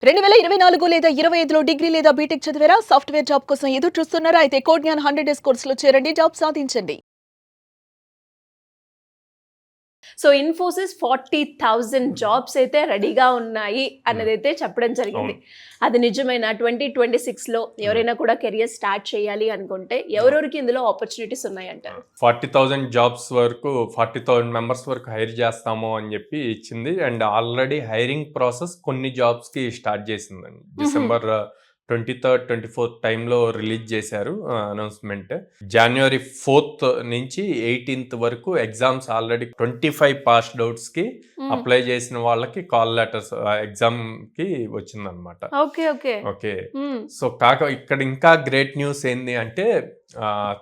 2024 లేదా 25లో డిగ్రీ లేదా బీటెక్ చదివారా? సాఫ్ట్‌వేర్ జాబ్ కోసం ఎదురు చూస్తున్నారా? అయితే కోడ్‌జ్ఞాన్ 100 డేస్ కోర్సులో చేరండి. జాబ్ సాధించండి. సో ఇన్ఫోసిస్ 40,000 జాబ్స్ అయితే రెడీగా ఉన్నాయి అన్నదైతే చెప్పడం జరిగింది. అది నిజమైన 2026లో ఎవరైనా కూడా కెరియర్ స్టార్ట్ చేయాలి అనుకుంటే ఎవరెవరికి ఇందులో ఆపర్చునిటీస్ ఉన్నాయంటారు? 40,000 జాబ్స్ వరకు 40,000 మెంబర్స్ వరకు హైర్ చేస్తాము అని చెప్పి ఇచ్చింది. అండ్ ఆల్రెడీ హైరింగ్ ప్రాసెస్ కొన్ని జాబ్స్కి స్టార్ట్ చేసిందండి. డిసెంబర్ 23rd, 24th టైంలో రిలీజ్ చేశారు అనౌన్స్మెంట్. January 4th నుంచి 18th వరకు ఎగ్జామ్స్ ఆల్రెడీ 25 పాస్డ్ అవుట్స్కి అప్లై చేసిన వాళ్ళకి కాల్ లెటర్స్ ఎగ్జామ్కి వచ్చిందనమాట. ఓకే. సో ఇక్కడ ఇంకా గ్రేట్ న్యూస్ ఏంది అంటే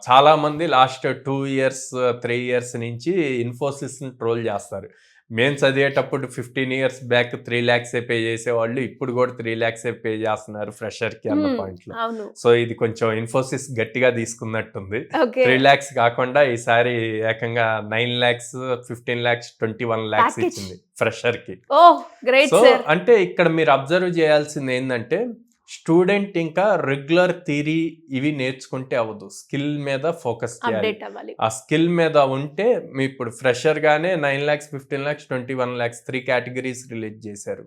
చాలా మంది లాస్ట్ 2 years 3 years నుంచి ఇన్ఫోసిస్ని ట్రోల్ చేస్తారు. మేము చదివేటప్పుడు 15 years బ్యాక్ 3 lakhs పే చేసేవాళ్ళు ఇప్పుడు కూడా 3 lakhs పే చేస్తున్నారు ఫ్రెషర్కి అన్న పాయింట్లో. సో ఇది కొంచెం ఇన్ఫోసిస్ గట్టిగా తీసుకున్నట్టుంది. 3 lakhs కాకుండా ఈసారి ఏకంగా 9 lakhs 15 lakhs 21 lakhs ఇచ్చింది ఫ్రెషర్కి. సో అంటే ఇక్కడ మీరు అబ్జర్వ్ చేయాల్సింది ఏంటంటే స్టూడెంట్ ఇంకా రెగ్యులర్ థియరీ ఇవి నేర్చుకుంటే అవ్వదు, స్కిల్ మీద ఫోకస్ చేయాలి. ఆ స్కిల్ మీద ఉంటే మీ ఇప్పుడు ఫ్రెషర్ గానే 9 lakhs 15 lakhs 21 lakhs 3 categories release చేశారు.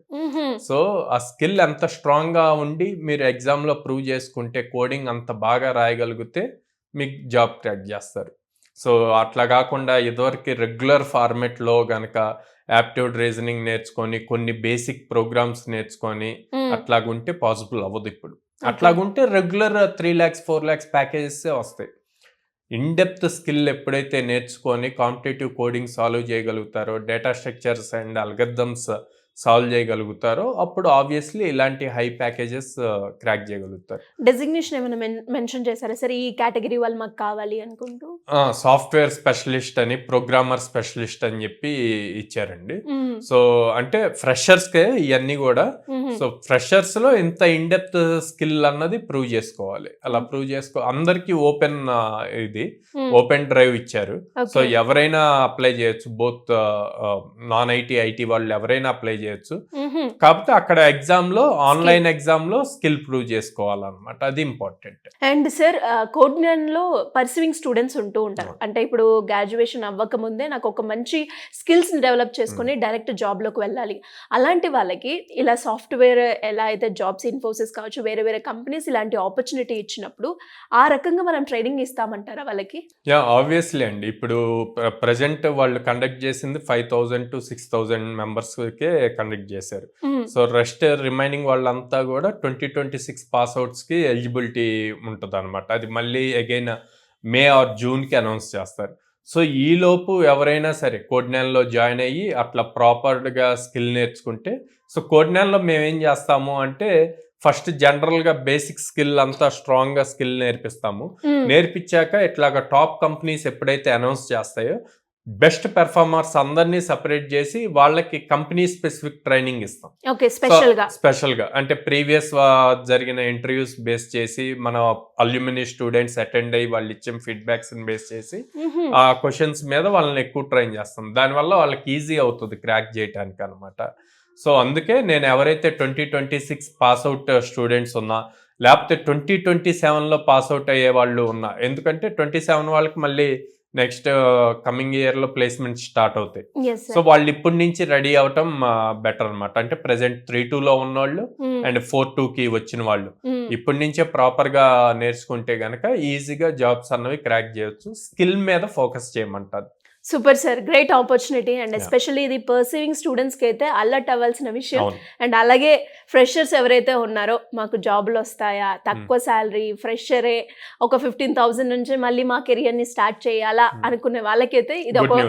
సో ఆ స్కిల్ అంత స్ట్రాంగ్ గా ఉండి మీరు ఎగ్జామ్ లో ప్రూవ్ చేసుకుంటే కోడింగ్ అంత బాగా రాయగలిగితే మీకు జాబ్ క్రాక్ చేస్తారు. సో అట్లా కాకుండా ఇదివరకు రెగ్యులర్ ఫార్మెట్లో గనక యాప్టిట్యూడ్ రీజనింగ్ నేర్చుకొని కొన్ని బేసిక్ ప్రోగ్రామ్స్ నేర్చుకొని అట్లాగుంటే పాసిబుల్ అవ్వదు. ఇప్పుడు అట్లాగుంటే రెగ్యులర్ 3 lakhs 4 lakhs ప్యాకేజెస్ వస్తాయి. ఇన్ డెప్త్ స్కిల్ ఎప్పుడైతే నేర్చుకొని కాంపిటేటివ్ కోడింగ్ సాల్వ్ చేయగలుగుతారో, data structures and algorithms solve చేయగలుగుతారో అప్పుడు ఆబ్వియస్లీ ఇలాంటి హై ప్యాకేజెస్ క్రాక్ చేయగలుగుతారు. డెసిగ్నేషన్ ఏమైనా మెన్షన్ చేశారా సార్ ఈ కేటగిరీ వాళ్ళు మాకు కావాలి అనుకుంటూ? సాఫ్ట్వేర్ స్పెషలిస్ట్ అని, ప్రోగ్రామర్ స్పెషలిస్ట్ అని చెప్పి ఇచ్చారండి. సో అంటే ఫ్రెషర్స్కే ఇవన్నీ కూడా. సో ఫ్రెషర్స్ లో ఇంత ఇన్ డెప్త్ స్కిల్ అన్నది ప్రూవ్ చేసుకోవాలి. అలా ప్రూవ్ అందరికి ఓపెన్ ఇది ఓపెన్ డ్రైవ్ ఇచ్చారు. సో ఎవరైనా అప్లై చేయొచ్చు, బోత్ నాన్ ఐటీ ఐటీ వాళ్ళు ఎవరైనా అప్లై చేయొచ్చు. కాకపోతే అక్కడ ఎగ్జామ్ లో ఆన్లైన్ ఎగ్జామ్ లో స్కిల్ ప్రూవ్ చేసుకోవాలన్నమాట, అది ఇంపార్టెంట్. అండ్ సార్ కోడ్‌జ్ఞాన్ లో పర్సూయింగ్ స్టూడెంట్స్ ఉంటూ ఉంటారు. అంటే ఇప్పుడు గ్రాడ్యుయేషన్ అవ్వక ముందే నాకు ఒక మంచి స్కిల్స్ డెవలప్ చేసుకుని డైరెక్ట్ జాబ్ లోకి వెళ్ళాలి. అలాంటి వాళ్ళకి ఇలా సాఫ్ట్వేర్ ఎలా అయితే జాబ్స్ ఇన్ఫోసిస్ కావచ్చు, వేరే వేరే కంపెనీస్ ఇలాంటి ఆపర్చునిటీ ఇచ్చినప్పుడు ఆ రకంగా మనం ట్రైనింగ్ ఇస్తామంటారా వాళ్ళకి? ఆబ్వియస్లీ అండి. ఇప్పుడు ప్రజెంట్ వాళ్ళు కండక్ట్ చేసింది 5,000 to 6,000 మెంబర్స్ కే కండక్ట్ చేశారు. సో రెస్ట్ రిమైనింగ్ వాళ్ళంతా కూడా 2026 పాస్ అవుట్స్ కి ఎలిజిబిలిటీ ఉంటుంది అనమాట. అది మళ్ళీ అగైన్ మే ఆర్ జూన్ కి అనౌన్స్ చేస్తారు. సో ఈలోపు ఎవరైనా సరే కోడ్‌జ్ఞాన్లో జాయిన్ అయ్యి అట్లా ప్రాపర్గా స్కిల్ నేర్చుకుంటే, సో కోడ్‌జ్ఞాన్లో మేము ఏం చేస్తాము అంటే ఫస్ట్ జనరల్గా బేసిక్ స్కిల్ అంతా స్ట్రాంగ్గా స్కిల్ నేర్పిస్తాము. నేర్పించాక ఇట్లాగా టాప్ కంపెనీస్ ఎప్పుడైతే అనౌన్స్ చేస్తాయో బెస్ట్ పెర్ఫార్మర్స్ అందరినీ సెపరేట్ చేసి వాళ్ళకి కంపెనీ స్పెసిఫిక్ ట్రైనింగ్ ఇస్తాం. స్పెషల్గా అంటే ప్రీవియస్ జరిగిన ఇంటర్వ్యూస్ బేస్ చేసి మన అల్యూమినీ స్టూడెంట్స్ అటెండ్ అయ్యి వాళ్ళు ఇచ్చిన ఫీడ్బ్యాక్స్ బేస్ చేసి ఆ క్వశ్చన్స్ మీద వాళ్ళని ఎక్కువ ట్రైన్ చేస్తాం. దానివల్ల వాళ్ళకి ఈజీ అవుతుంది క్రాక్ చేయడానికి అనమాట. సో అందుకే నేను ఎవరైతే 2026 పాస్ అవుట్ స్టూడెంట్స్ ఉన్నా, లేకపోతే 2027లో పాస్ అవుట్ అయ్యే వాళ్ళు ఉన్నా, ఎందుకంటే 27 వాళ్ళకి మళ్ళీ నెక్స్ట్ కమింగ్ ఇయర్ లో ప్లేస్మెంట్ స్టార్ట్ అవుతాయి. సో వాళ్ళు ఇప్పటి నుంచి రెడీ అవటం బెటర్ అనమాట. అంటే ప్రెసెంట్ 3-2లో ఉన్నవాళ్ళు అండ్ 4-2కి వచ్చిన వాళ్ళు ఇప్పటి నుంచే ప్రాపర్ గా నేర్చుకుంటే గనక ఈజీగా జాబ్స్ అన్నవి క్రాక్ చేయొచ్చు. స్కిల్ మీద ఫోకస్ చేయమంటారు. Super sir, great opportunity. And especially ఇది పర్సీవింగ్ స్టూడెంట్స్ కి అయితే అలర్ట్ అవ్వాల్సిన విషయం. అండ్ అలాగే ఫ్రెషర్స్ ఎవరైతే ఉన్నారో మాకు జాబ్లు వస్తాయా, తక్కువ శాలరీ, ఫ్రెషరే ఒక 15,000 నుంచి మళ్ళీ మా కెరియర్ ని స్టార్ట్ చేయాలా అనుకునే వాళ్ళకైతే ఇది ఒక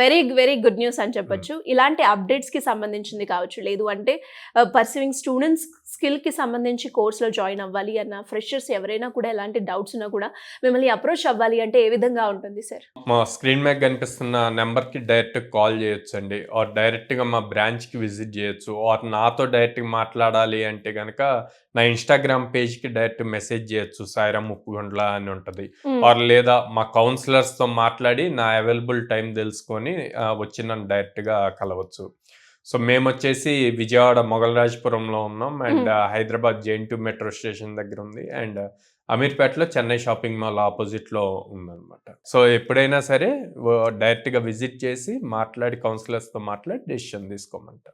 వెరీ వెరీ గుడ్ న్యూస్ అని చెప్పొచ్చు. ఇలాంటి అప్డేట్స్ కి సంబంధించింది కావచ్చు, లేదు అంటే పర్సీవింగ్ స్టూడెంట్స్ స్కిల్ కి సంబంధించి కోర్సులో జాయిన్ అవ్వాలి అన్న ఫ్రెషర్స్ ఎవరైనా కూడా ఎలాంటి డౌట్స్ ఉన్నా కూడా మిమ్మల్ని అప్రోచ్ అవ్వాలి అంటే ఏ విధంగా ఉంటుంది సార్? మా స్క్రీన్ మీద కనిపిస్తున్న నెంబర్కి డైరెక్ట్ కాల్ చేయొచ్చు అండి, ఆర్ డైరెక్ట్గా మా బ్రాంచ్కి విజిట్ చేయొచ్చు, ఆర్ నాతో డైరెక్ట్గా మాట్లాడాలి అంటే కనుక నా ఇన్స్టాగ్రామ్ పేజ్కి డైరెక్ట్ మెసేజ్ చేయొచ్చు, సాయిరామ్ ఉప్పుగొండ్ల అని ఉంటుంది. ఆర్ లేదా మా కౌన్సిలర్స్తో మాట్లాడి నా అవైలబుల్ టైం తెలుసుకొని వచ్చి నన్ను డైరెక్ట్గా కలవచ్చు. సో మేము వచ్చేసి విజయవాడ మొగలరాజపురంలో ఉన్నాం అండ్ హైదరాబాద్ జైన్2 మెట్రో స్టేషన్ దగ్గర ఉంది అండ్ అమీర్పేటలో చెన్నై షాపింగ్ మాల్ ఆపోజిట్లో ఉందన్నమాట. సో ఎప్పుడైనా సరే డైరెక్ట్గా విజిట్ చేసి మాట్లాడి కౌన్సిలర్స్తో మాట్లాడి డెసిషన్ తీసుకోమంట.